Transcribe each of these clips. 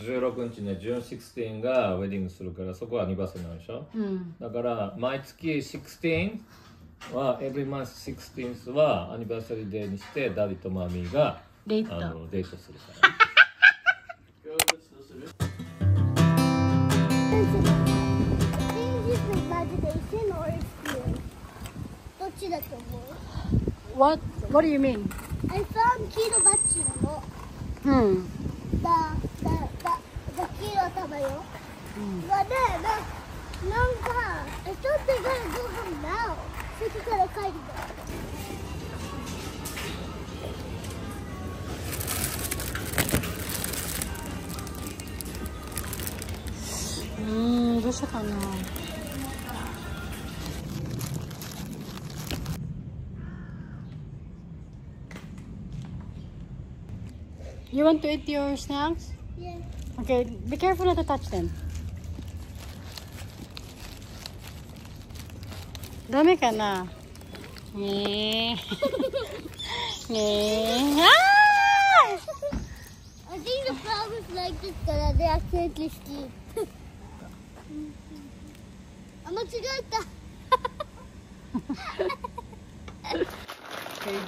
16日ね、ジューン16がウェディングするから、そこはアニバーサリーなんでしょ、だから毎月16は、every month 16th はアニバーサリーデーにして、ダディとマミーがデートするから。What do you mean? I found Kiro Bachi no. The Kiro Tabayo. But then, I thought they're gonna go home now. So you gotta kind ofどうしたかな。You want to eat your snacks? Yeah. Okay, be careful not to touch them. Dami ka na. Ah! I think the flowers like this color. They accidentally steal. I'm not sure that. Okay.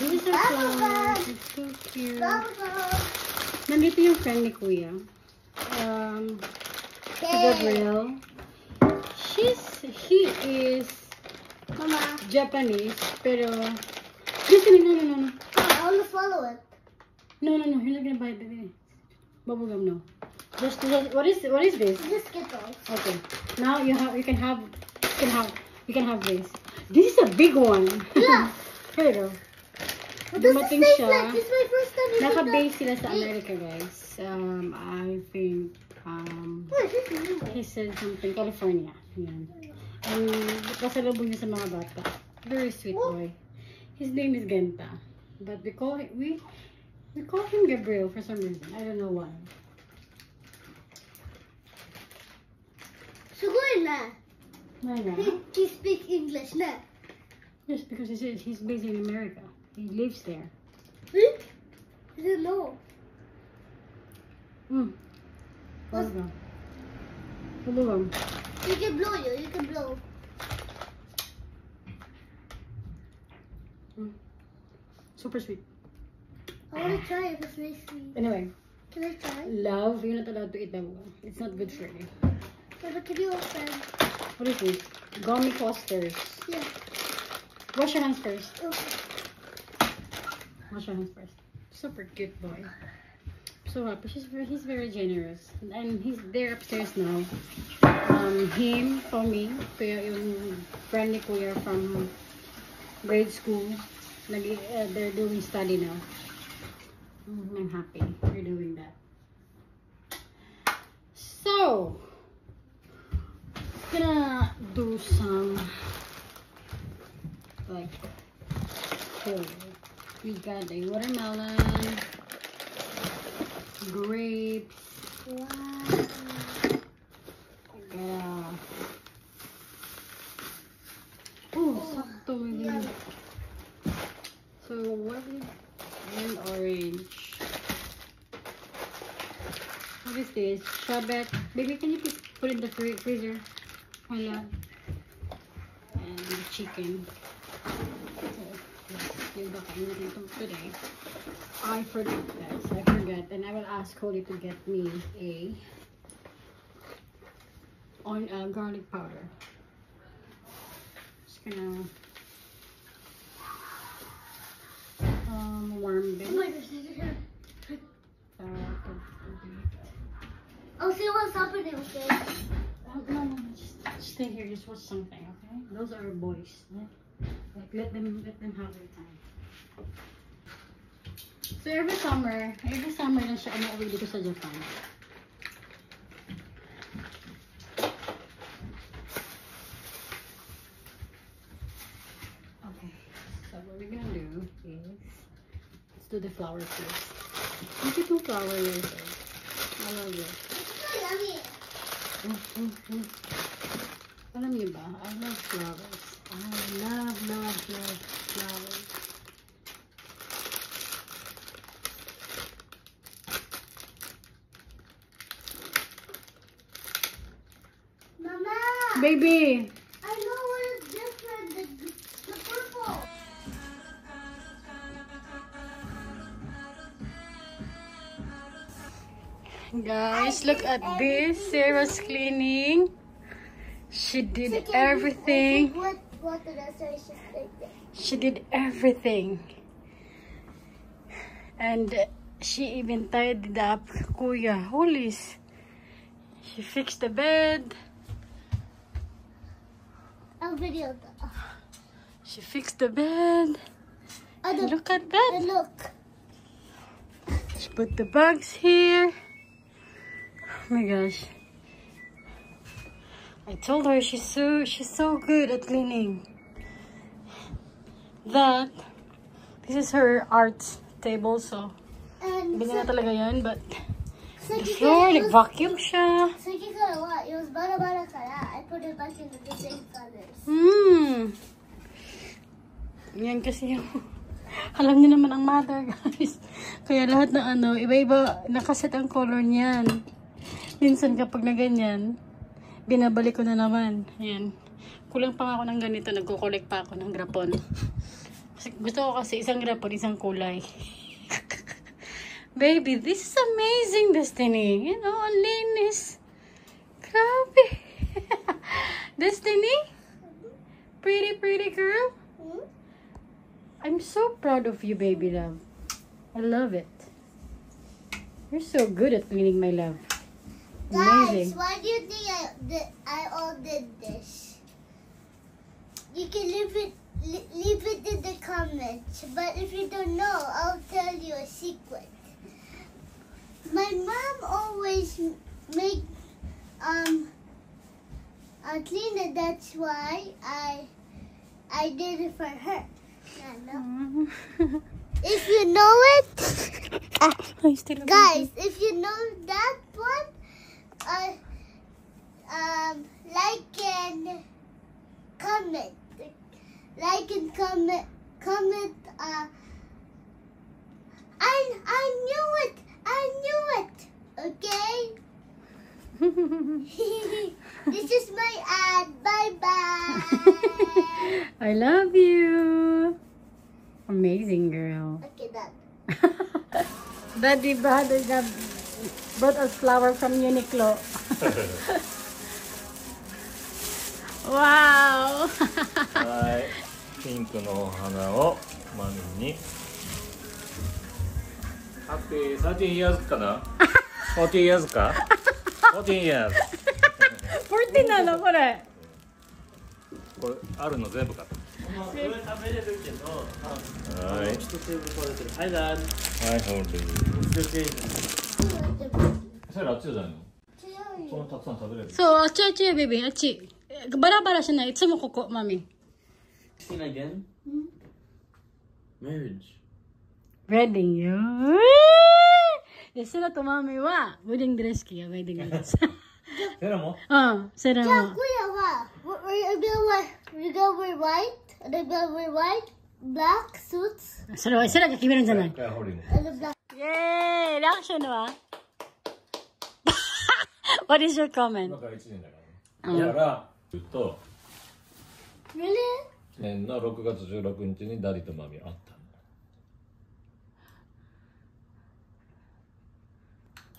These are flowers. It's so cute. Nandito yung friend ni Kuya. Si Gabriel. He is Mama. Japanese, pero listen, no. I want to follow it. No, you're not gonna buy it. Bubblegum, no. Just what is this? This Skittles. Okay. Now you can have this. This is a big one. Yeah. Here you go. What does Dumating this taste siya. like? This is my first time eating Naka-base sila sa America, guys. I think he said something California. Yan. Kasalubong niya sa mga bata. Very sweet boy. His name is Genta, but we call him Gabriel for some reason. I don't know why. Sugoi na. Why not? He speaks English na. Yes, because he's based in America. He lives there. I don't know. Bubblegum. You can blow you can blow. Super sweet. I want to try it. It's very sweet. Anyway, Can I try? love, you're not allowed to eat that one. It's not good for you. Yeah, but can you open? What is this? Gummy clusters. Yeah. Wash your hands first. Okay. Wash your hands first. Super cute boy. So happy. He's very generous. And he's there upstairs now. Him, Tommy, Kuya, yung friend ni Kuya from grade school. They're doing study now. I'm happy they're doing that. So, gonna do some like food. We got a watermelon, grapes. Wow. Sakto yun. So, what is and orange? What is this? Sherbet. Baby, can you please put in the freezer? Wala. And the chicken. Today. I forgot, guys. I forgot. And I will ask Cody to get me a garlic powder. Just gonna warm them. Oh my gosh, I'll see what's happening, okay? No, just stay here. Just watch something, okay? Those are boys. Like let them have their time. So every summer lang siya umuwi dito sa Japan. Okay, so what we're gonna do is let's do the flower first. Look at 2 flowers. I love it. It's so yummy. Alam niyo ba? I love flowers. I love flowers. Baby. I know what is different. The purple. Guys, look at this. Sarah's cleaning. She did everything. What did I say? She's like that. She did everything. And she even tidied up Kuya. Holies. She fixed the bed. I'll video that. She fixed the bed. And Look at that. And look. She put the bags here. Oh my gosh. I told her she's so good at cleaning. This is her art table, so And hindi na talaga yan, but so the floor, nag-vacuum siya. So you got what? It was bara kara. I put it back into the same colors. Yan kasi yung alam niyo naman ang mother, guys. Kaya lahat ng ano, iba-iba nakaset ang color niyan. Minsan kapag na ganyan, binabalik ko na naman. Ayan. Kulang pa nga ako ng ganito, nagko-collect pa ako ng grapon. Kasi gusto ko kasi isang grapon, isang kulay. Baby, this is amazing, Destiny. You know, ang linis. Grabe. Destiny? Pretty girl. I'm so proud of you, baby love. I love it. You're so good at cleaning, my love. Guys, Amazing. why do you think I all did this? You can leave it in the comments. But if you don't know, I'll tell you a secret. My mom always make clean it. That's why I did it for her. I know. If you know it, guys, if you know that one, like and comment. Like and comment. I knew it. Okay. This is my ad. Bye bye. I love you. Amazing girl. Okay, done. Daddy brother brought us flower from Uniqlo. Wow. はい、ピンクのお花をマミに。ハッピー13 years かな？14 years か？14 years。14なのこれ。これあるの全部か。これ食べれるけど、はい。一テーブル取れてる。はいだ。はい、ホールディそれあっちじゃないの？そんなたくさん食べれる？そう、あっちあっちよ、ベビー、あっち。バラバラしない。いつもここ、マミ。Sing again? Marriage. ウェディングよ。で、セラとマミは、ウェディングドレス着よ、ウェディングドレス。セラも？うん、セラも。Kuya, we're gonna wear white. They're gonna wear white, black suits, それはセラが決めるんじゃない。ホールディング。 and the black. イェーイ、リアクションはWhat is your comment? 今から1年だからね。だから言うと Really? 年の6月16日にダディとマミ会った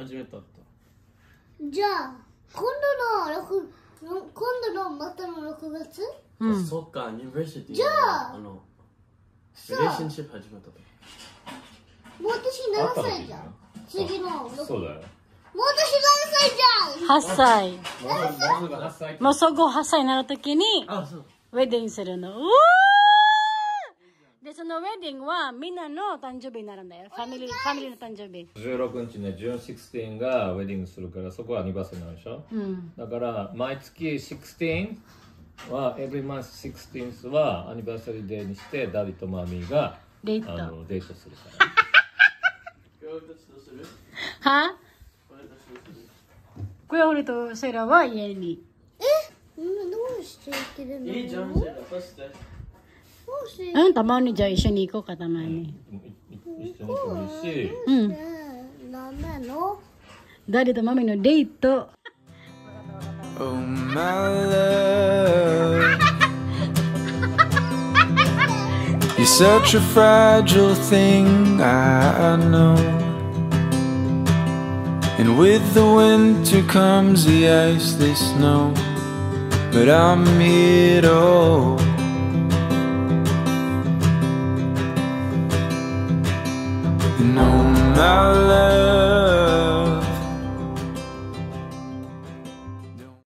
初めて会った。じゃあ、今度のまたの6月？うん。そっか、アニバーサリー。じゃあリレーションシップ始めたと。もう私7歳じゃん。次の。もうそうだよ。私7歳じゃん。 8歳。もうすぐ8歳。もうそこ8歳になるときに、あ、そう。ウェディングするの。うわーで、そのウェディングはみんなの誕生日になるんだよ。ファミリーの誕生日。16日ね、ジュン16がウェディングするから、そこはアニバーサリーなんでしょ、うん。だから毎月16は every month 16th はアニバーサリーデーにしてダディとマミーがデート。デートするから今日どうする？はこれどうする？クヤホリとセイラは家に。どうしていけるの？いいじゃん、セイラ。そして。どうしてうん、たまにじゃあ一緒に行こうか、たまに。一緒に来るし、うん。ダメの？ダディとマミーのデート。Oh my love, you're such a fragile thing, I know. And with the winter comes the ice, the snow, but I'm here to hold. And oh my love,